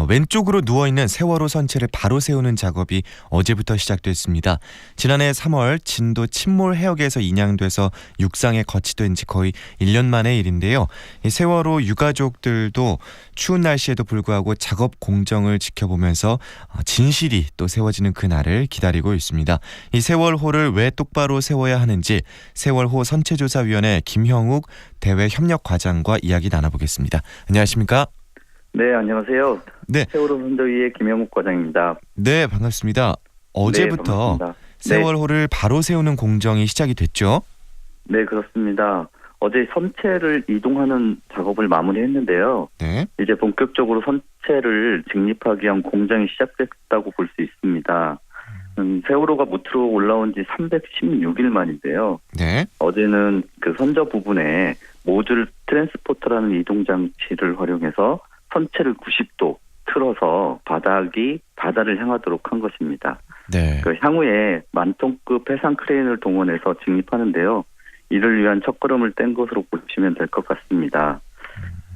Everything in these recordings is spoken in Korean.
왼쪽으로 누워있는 세월호 선체를 바로 세우는 작업이 어제부터 시작됐습니다. 지난해 3월 진도 침몰 해역에서 인양돼서 육상에 거치된 지 거의 1년 만의 일인데요. 이 세월호 유가족들도 추운 날씨에도 불구하고 작업 공정을 지켜보면서 진실이 또 세워지는 그날을 기다리고 있습니다. 이 세월호를 왜 똑바로 세워야 하는지 세월호 선체조사위원회 김형욱 대외협력과장과 이야기 나눠보겠습니다. 안녕하십니까? 네, 안녕하세요. 네. 세월호 선조위의 김영욱 과장입니다. 네, 반갑습니다. 어제부터 네, 반갑습니다. 세월호를 바로 세우는 공정이 시작이 됐죠? 네, 그렇습니다. 어제 선체를 이동하는 작업을 마무리했는데요. 네. 이제 본격적으로 선체를 직립하기 위한 공정이 시작됐다고 볼 수 있습니다. 세월호가 무트로 올라온 지 316일 만인데요. 네. 어제는 그 선저 부분에 모듈 트랜스포터라는 이동 장치를 활용해서 선체를 90도 틀어서 바다를 향하도록 한 것입니다. 네. 그 향후에 만톤급 해상 크레인을 동원해서 직립하는데요. 이를 위한 첫걸음을 뗀 것으로 보시면 될 것 같습니다.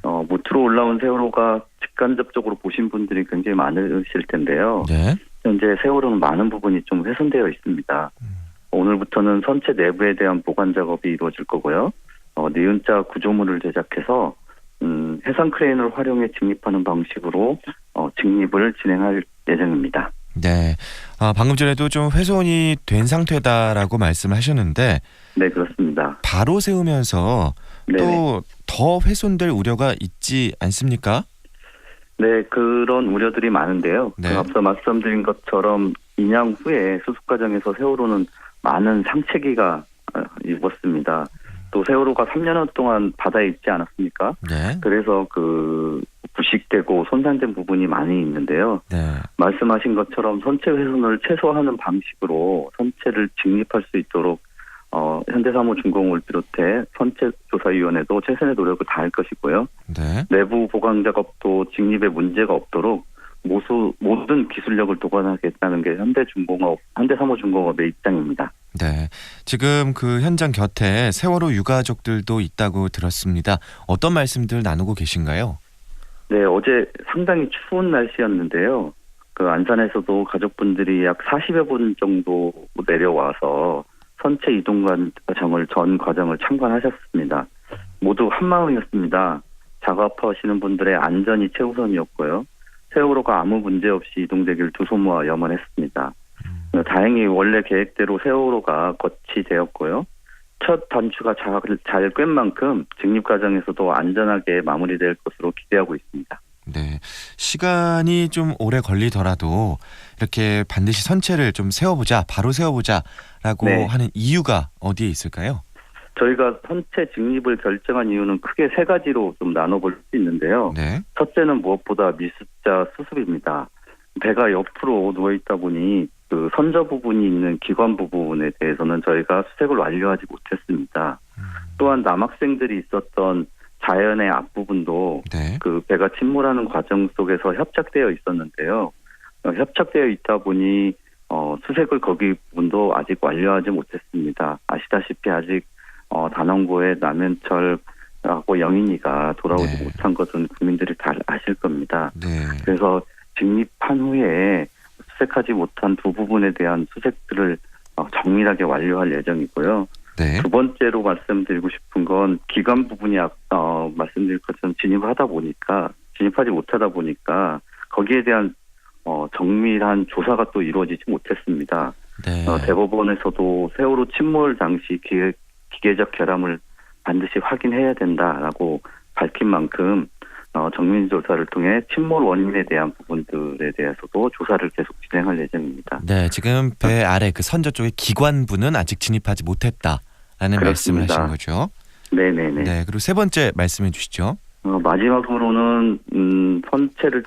무트로 올라온 세월호가 직간접적으로 보신 분들이 굉장히 많으실 텐데요. 네. 현재 세월호는 많은 부분이 좀 훼손되어 있습니다. 오늘부터는 선체 내부에 대한 보관 작업이 이루어질 거고요. 니은자 구조물을 제작해서 해상 크레인을 활용해 직립하는 방식으로 직립을 진행할 예정입니다. 네. 방금 전에도 좀 훼손이 된 상태다라고 말씀하셨는데 네, 그렇습니다. 바로 세우면서 또 더 훼손될 우려가 있지 않습니까? 네, 그런 우려들이 많은데요. 네. 그 앞서 말씀드린 것처럼 인양 후에 수습 과정에서 세월호는 많은 상체기가 입었습니다. 또 세월호가 3년 동안 바다에 있지 않았습니까? 네. 그래서 부식되고 손상된 부분이 많이 있는데요. 네. 말씀하신 것처럼 선체 훼손을 최소화하는 방식으로 선체를 직립할 수 있도록 현대사무중공을 비롯해 선체조사위원회도 최선의 노력을 다할 것이고요. 네. 내부 보강 작업도 직립에 문제가 없도록 모든 기술력을 동원하겠다는 게 현대사무중공업의 입장입니다. 네. 지금 그 현장 곁에 세월호 유가족들도 있다고 들었습니다. 어떤 말씀들 나누고 계신가요? 네, 어제 상당히 추운 날씨였는데요. 그 안산에서도 가족분들이 약 40여 분 정도 내려와서 선체 이동 전 과정을 참관하셨습니다. 모두 한마음이었습니다. 작업하시는 분들의 안전이 최우선이었고요. 세월호가 아무 문제 없이 이동되길 두 손 모아 염원했습니다. 다행히 원래 계획대로 세월호가 거치되었고요. 첫 단추가 잘 꿰은 만큼 직립 과정에서도 안전하게 마무리될 것으로 기대하고 있습니다. 네. 시간이 좀 오래 걸리더라도 이렇게 반드시 선체를 좀 세워보자, 바로 세워보자라고 하는 이유가 어디에 있을까요? 저희가 선체 직립을 결정한 이유는 크게 세 가지로 좀 나눠볼 수 있는데요. 네. 첫째는 무엇보다 미습자 수습입니다. 배가 옆으로 누워있다 보니 그 선저 부분이 있는 기관 부분에 대해서는 저희가 수색을 완료하지 못했습니다. 또한 남학생들이 있었던 자연의 앞부분도 그 배가 침몰하는 과정 속에서 협착되어 있었는데요. 협착되어 있다 보니 수색을 거기 부분도 아직 완료하지 못했습니다. 아시다시피 아직 단원고의 남현철하고 영인이가 돌아오지 못한 것은 국민들이 잘 아실 겁니다. 네. 그래서 직립한 후에 수색하지 못한 두 부분에 대한 수색들을 정밀하게 완료할 예정이고요. 네. 두 번째로 말씀드리고 싶은 건 기관 부분이 말씀드린 것처럼 진입하지 못하다 보니까 거기에 대한 정밀한 조사가 또 이루어지지 못했습니다. 네. 대법원에서도 세월호 침몰 당시 기계적 결함을 반드시 확인해야 된다라고 밝힌 만큼 정밀 조사를 통해 침몰 원인에 대한 부분들에 대해서도 조사를 계속 진행할 예정입니다. 네, 지금 배 아래 그 선저 쪽의 기관부는 아직 진입하지 못했다라는 말씀을 하신 거죠. 네네네. 네, 그리고 세 번째 말씀해 주시죠. 마지막으로는 선체를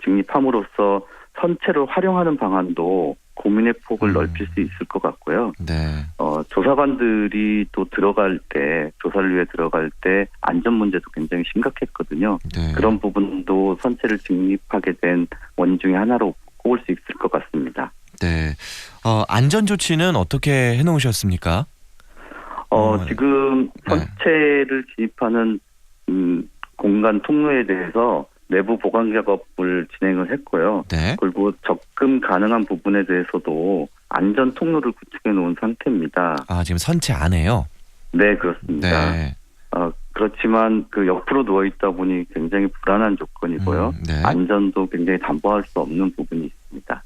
직립함으로써 선체를 활용하는 방안도 고민의 폭을 넓힐 수 있을 것 같고요. 네. 조사관들이 또 조사를 위해 들어갈 때 안전 문제도 굉장히 심각했거든요. 네. 그런 부분도 선체를 직립하게 된 원인 중에 하나로 꼽을 수 있을 것 같습니다. 네. 안전 조치는 어떻게 해놓으셨습니까? 지금 선체를 진입하는 공간 통로에 대해서 내부 보강 작업을 진행을 했고요. 네. 그리고 접근 가능한 부분에 대해서도 안전 통로를 구축해 놓은 상태입니다. 아, 지금 선체 안에요? 네, 그렇습니다. 네. 그렇지만 그 옆으로 누워 있다 보니 굉장히 불안한 조건이고요. 네. 안전도 굉장히 담보할 수 없는 부분이 있습니다.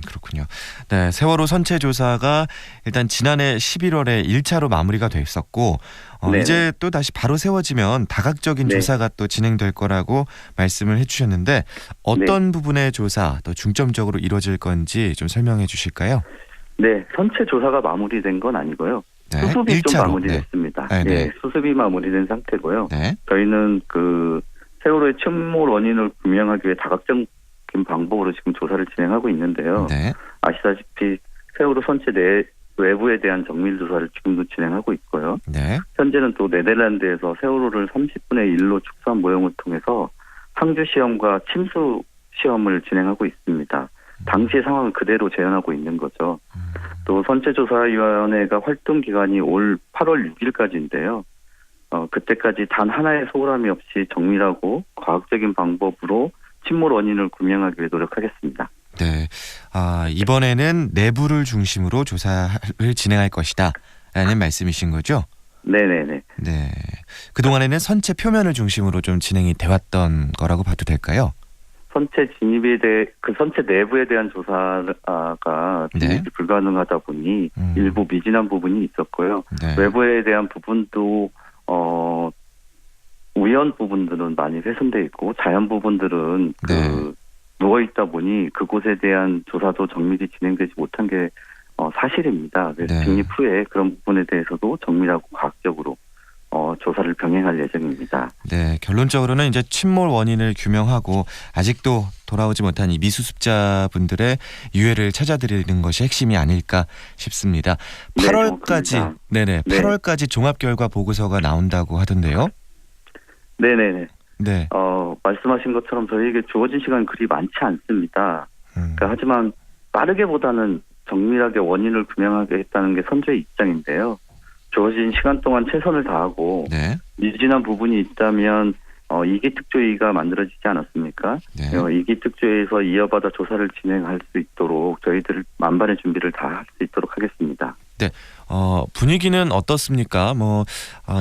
그렇군요. 네, 세월호 선체 조사가 일단 지난해 11월에 1차로 마무리가 됐었고 네네. 이제 또 다시 바로 세워지면 다각적인 네. 조사가 또 진행될 거라고 말씀을 해주셨는데 어떤 부분의 조사 또 중점적으로 이루어질 건지 좀 설명해 주실까요? 네, 선체 조사가 마무리된 건 아니고요. 네, 수습이 좀 1차로. 마무리됐습니다. 네. 네. 예, 수습이 마무리된 상태고요. 네. 저희는 그 세월호의 침몰 원인을 규명하기 위해 다각적인 방법으로 지금 조사를 진행하고 있는데요. 네. 아시다시피 세월호 선체 외부에 대한 정밀 조사를 지금도 진행하고 있고요. 네. 현재는 또 네덜란드에서 세월호를 30분의 1로 축소한 모형을 통해서 항주 시험과 침수 시험을 진행하고 있습니다. 당시의 상황을 그대로 재현하고 있는 거죠. 또 선체조사위원회가 활동 기간이 올 8월 6일까지인데요. 그때까지 단 하나의 소홀함이 없이 정밀하고 과학적인 방법으로 침몰 원인을 규명하기 위해 노력하겠습니다. 네. 이번에는 내부를 중심으로 조사를 진행할 것이다 라는 말씀이신 거죠? 네네네. 네. 그동안에는 선체 표면을 중심으로 좀 진행이 돼왔던 거라고 봐도 될까요? 선체 진입에 대해 그 선체 내부에 대한 조사가 진입이 네. 불가능하다 보니 일부 미진한 부분이 있었고요. 네. 외부에 대한 부분도 우연 부분들은 많이 훼손돼 있고 자연 부분들은 네. 누워 있다 보니 그곳에 대한 조사도 정밀히 진행되지 못한 게 사실입니다. 그래서 네. 진입 후에 그런 부분에 대해서도 정밀하고 과학적으로 조사를 병행할 예정입니다. 네, 결론적으로는 이제 침몰 원인을 규명하고 아직도 돌아오지 못한 이 미수습자분들의 유해를 찾아드리는 것이 핵심이 아닐까 싶습니다. 네, 8월까지, 정확합니다. 네네, 네. 8월까지 종합 결과 보고서가 나온다고 하던데요. 네네네. 네. 말씀하신 것처럼 저희에게 주어진 시간 그리 많지 않습니다. 그러니까 하지만 빠르게보다는 정밀하게 원인을 규명하겠다는 게 선조의 입장인데요. 주어진 시간 동안 최선을 다하고 네. 미진한 부분이 있다면 이기특조위가 만들어지지 않았습니까? 네. 이기특조위에서 이어받아 조사를 진행할 수 있도록 저희들 만반의 준비를 다 할 수 있도록 하겠습니다. 분위기는 어떻습니까?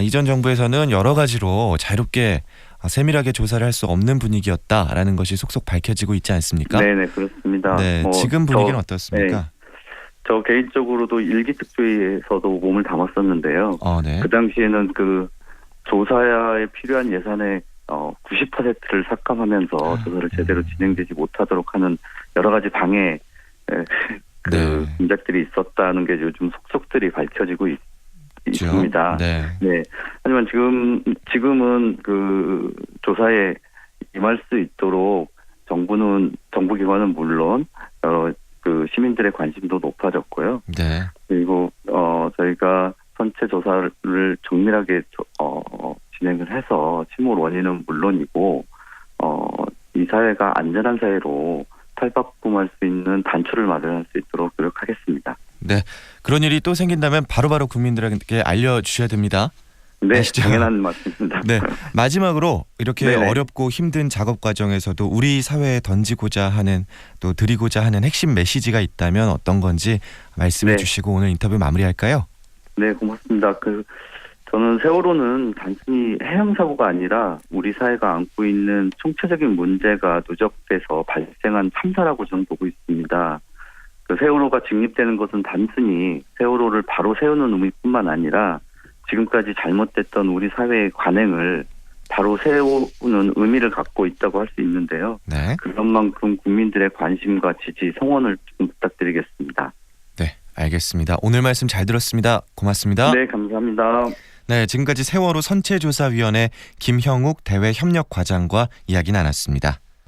이전 정부에서는 여러 가지로 자유롭게 세밀하게 조사를 할 수 없는 분위기였다라는 것이 속속 밝혀지고 있지 않습니까? 네네, 그렇습니다. 네, 지금 분위기는 어떻습니까? 네. 저 개인적으로도 일기특조위에서도 몸을 담았었는데요. 네. 그 당시에는 그 조사에 필요한 예산의 90%를 삭감하면서 조사를 제대로 진행되지 못하도록 하는 여러 가지 방해 네. 공작들이 있었다는 게 요즘 속속들이 밝혀지고 있습니다. 네. 네. 하지만 지금은 그 조사에 임할 수 있도록 정부기관은 물론 그 시민들의 관심도 높아졌고요. 네. 그리고 저희가 선체 조사를 정밀하게 진행을 해서 침몰 원인은 물론이고 이 사회가 안전한 사회로 탈바꿈할 수 있는 단초를 마련할 수 있도록 노력하겠습니다. 네. 그런 일이 또 생긴다면 바로바로 국민들에게 알려주셔야 됩니다. 네, 아시죠? 당연한 말씀입니다. 네. 마지막으로 이렇게 네네. 어렵고 힘든 작업 과정에서도 우리 사회에 던지고자 하는 또 드리고자 하는 핵심 메시지가 있다면 어떤 건지 말씀해 네. 주시고 오늘 인터뷰 마무리할까요? 네, 고맙습니다. 저는 세월호는 단순히 해양 사고가 아니라 우리 사회가 안고 있는 총체적인 문제가 누적돼서 발생한 참사라고 저는 보고 있습니다. 세월호가 직립되는 것은 단순히 세월호를 바로 세우는 의미뿐만 아니라 지금까지 잘못됐던 우리 사회의 관행을 바로 세우는 의미를 갖고 있다고 할 수 있는데요. 네. 그런 만큼 국민들의 관심과 지지, 성원을 좀 부탁드리겠습니다. 네, 알겠습니다. 오늘 말씀 잘 들었습니다. 고맙습니다. 네, 감사합니다. 네, 지금까지 세월호 선체조사위원회 김형욱 대외협력과장과 이야기 나눴습니다.